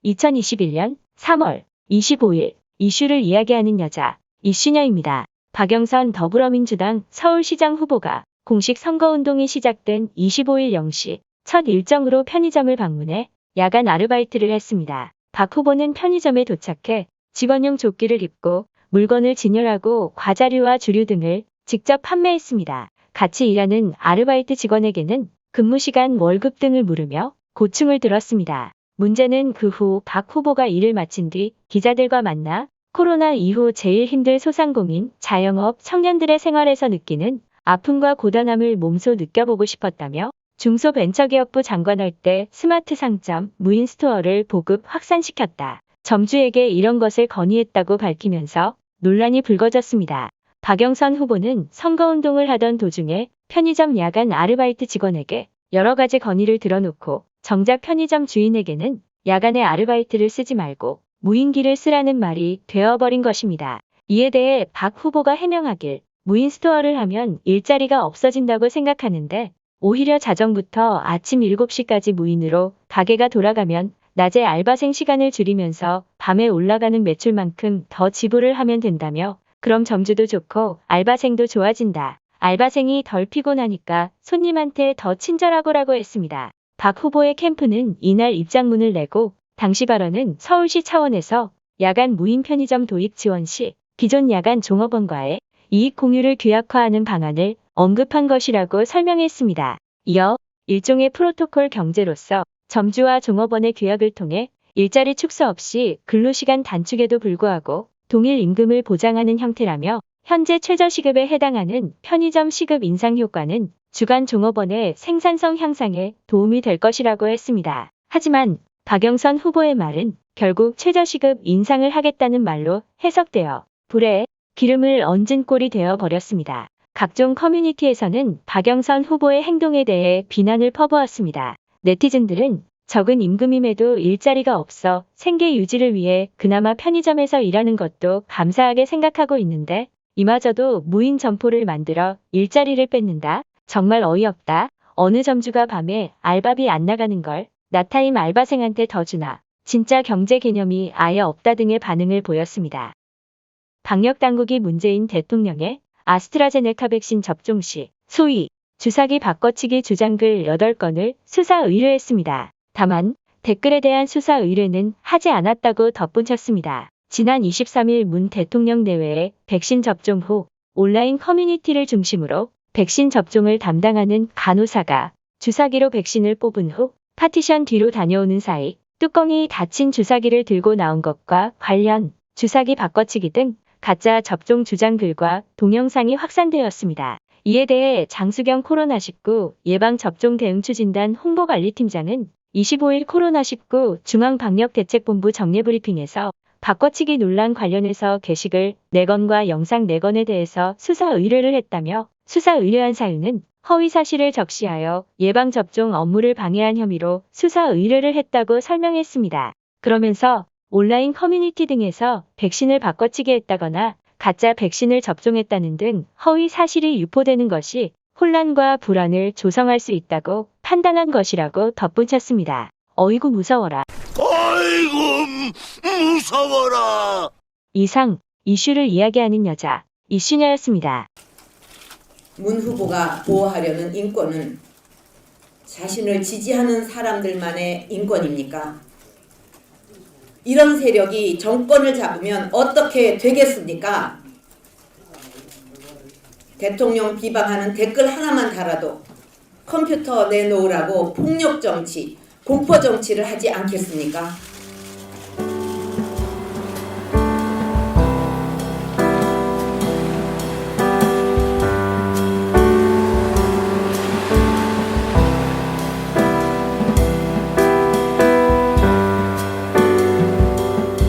2021년 3월 25일 이슈를 이야기하는 여자 이슈녀입니다. 박영선 더불어민주당 서울시장 후보가 공식 선거운동이 시작된 25일 0시 첫 일정으로 편의점을 방문해 야간 아르바이트를 했습니다. 박 후보는 편의점에 도착해 직원용 조끼를 입고 물건을 진열하고 과자류와 주류 등을 직접 판매했습니다. 같이 일하는 아르바이트 직원에게는 근무시간, 월급 등을 물으며 고충을 들었습니다. 문제는 그 후 박 후보가 일을 마친 뒤 기자들과 만나 코로나 이후 제일 힘들 소상공인, 자영업 청년들의 생활에서 느끼는 아픔과 고단함을 몸소 느껴보고 싶었다며 중소벤처기업부 장관할 때 스마트 상점, 무인 스토어를 보급 확산시켰다. 점주에게 이런 것을 건의했다고 밝히면서 논란이 불거졌습니다. 박영선 후보는 선거운동을 하던 도중에 편의점 야간 아르바이트 직원에게 여러 가지 건의를 들어놓고 정작 편의점 주인에게는 야간에 아르바이트를 쓰지 말고 무인기를 쓰라는 말이 되어버린 것입니다. 이에 대해 박 후보가 해명하길 무인 스토어를 하면 일자리가 없어진다고 생각하는데 오히려 자정부터 아침 7시까지 무인으로 가게가 돌아가면 낮에 알바생 시간을 줄이면서 밤에 올라가는 매출만큼 더 지불을 하면 된다며 그럼 점주도 좋고 알바생도 좋아진다. 알바생이 덜 피곤하니까 손님한테 더 친절하고라고 했습니다. 박 후보의 캠프는 이날 입장문을 내고 당시 발언은 서울시 차원에서 야간 무인 편의점 도입 지원 시 기존 야간 종업원과의 이익 공유를 규약화하는 방안을 언급한 것이라고 설명했습니다. 이어 일종의 프로토콜 경제로서 점주와 종업원의 규약을 통해 일자리 축소 없이 근로시간 단축에도 불구하고 동일 임금을 보장하는 형태라며 현재 최저시급에 해당하는 편의점 시급 인상 효과는 주간 종업원의 생산성 향상에 도움이 될 것이라고 했습니다. 하지만 박영선 후보의 말은 결국 최저시급 인상을 하겠다는 말로 해석되어 불에 기름을 얹은 꼴이 되어 버렸습니다. 각종 커뮤니티에서는 박영선 후보의 행동에 대해 비난을 퍼부었습니다. 네티즌들은 적은 임금임에도 일자리가 없어 생계 유지를 위해 그나마 편의점에서 일하는 것도 감사하게 생각하고 있는데 이마저도 무인 점포를 만들어 일자리를 뺏는다? 정말 어이없다. 어느 점주가 밤에 알바비 안 나가는 걸 나타임 알바생한테 더 주나. 진짜 경제 개념이 아예 없다 등의 반응을 보였습니다. 방역당국이 문재인 대통령의 아스트라제네카 백신 접종 시 소위 주사기 바꿔치기 주장글 8건을 수사 의뢰했습니다. 다만 댓글에 대한 수사 의뢰는 하지 않았다고 덧붙였습니다. 지난 23일 문 대통령 내외에 백신 접종 후 온라인 커뮤니티를 중심으로 백신 접종을 담당하는 간호사가 주사기로 백신을 뽑은 후 파티션 뒤로 다녀오는 사이 뚜껑이 닫힌 주사기를 들고 나온 것과 관련 주사기 바꿔치기 등 가짜 접종 주장글과 동영상이 확산되었습니다. 이에 대해 장수경 코로나19 예방접종대응추진단 홍보관리팀장은 25일 코로나19 중앙방역대책본부 정례브리핑에서 바꿔치기 논란 관련해서 게시글 4건과 영상 4건에 대해서 수사 의뢰를 했다며 수사 의뢰한 사유는 허위 사실을 적시하여 예방접종 업무를 방해한 혐의로 수사 의뢰를 했다고 설명했습니다. 그러면서 온라인 커뮤니티 등에서 백신을 바꿔치기 했다거나 가짜 백신을 접종했다는 등 허위 사실이 유포되는 것이 혼란과 불안을 조성할 수 있다고 판단한 것이라고 덧붙였습니다. 어이구 무서워라. 아이고 무서워라. 이상 이슈를 이야기하는 여자 이슈녀였습니다. 문 후보가 보호하려는 인권은 자신을 지지하는 사람들만의 인권입니까? 이런 세력이 정권을 잡으면 어떻게 되겠습니까? 대통령 비방하는 댓글 하나만 달아도 컴퓨터 내놓으라고 폭력정치, 공포정치를 하지 않겠습니까?